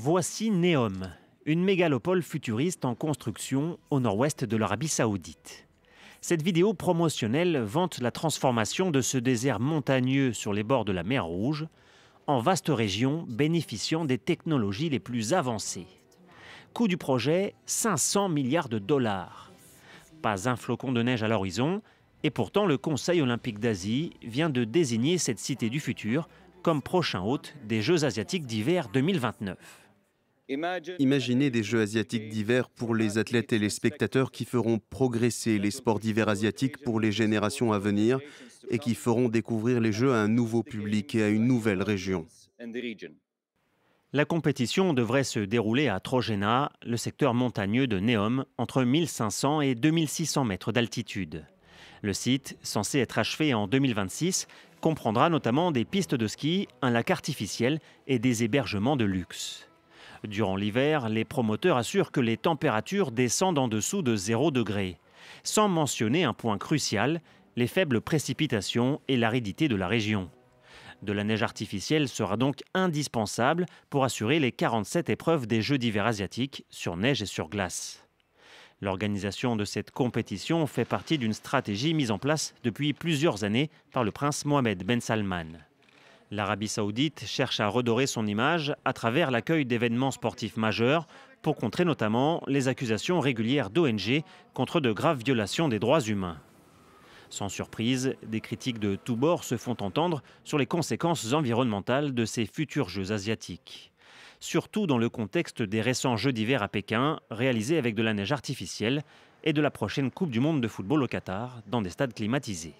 Voici Neom, une mégalopole futuriste en construction au nord-ouest de l'Arabie Saoudite. Cette vidéo promotionnelle vante la transformation de ce désert montagneux sur les bords de la mer Rouge en vaste région bénéficiant des technologies les plus avancées. Coût du projet, 500 milliards de dollars. Pas un flocon de neige à l'horizon, et pourtant le Conseil olympique d'Asie vient de désigner cette cité du futur comme prochain hôte des Jeux asiatiques d'hiver 2029. Imaginez des Jeux asiatiques d'hiver pour les athlètes et les spectateurs qui feront progresser les sports d'hiver asiatiques pour les générations à venir et qui feront découvrir les Jeux à un nouveau public et à une nouvelle région. La compétition devrait se dérouler à Trojena, le secteur montagneux de Neom, entre 1500 et 2600 mètres d'altitude. Le site, censé être achevé en 2026, comprendra notamment des pistes de ski, un lac artificiel et des hébergements de luxe. Durant l'hiver, les promoteurs assurent que les températures descendent en dessous de 0 degré, sans mentionner un point crucial, les faibles précipitations et l'aridité de la région. De la neige artificielle sera donc indispensable pour assurer les 47 épreuves des Jeux d'hiver asiatiques sur neige et sur glace. L'organisation de cette compétition fait partie d'une stratégie mise en place depuis plusieurs années par le prince Mohammed Ben Salman. L'Arabie saoudite cherche à redorer son image à travers l'accueil d'événements sportifs majeurs pour contrer notamment les accusations régulières d'ONG contre de graves violations des droits humains. Sans surprise, des critiques de tous bords se font entendre sur les conséquences environnementales de ces futurs Jeux asiatiques. Surtout dans le contexte des récents Jeux d'hiver à Pékin, réalisés avec de la neige artificielle, et de la prochaine Coupe du monde de football au Qatar, dans des stades climatisés.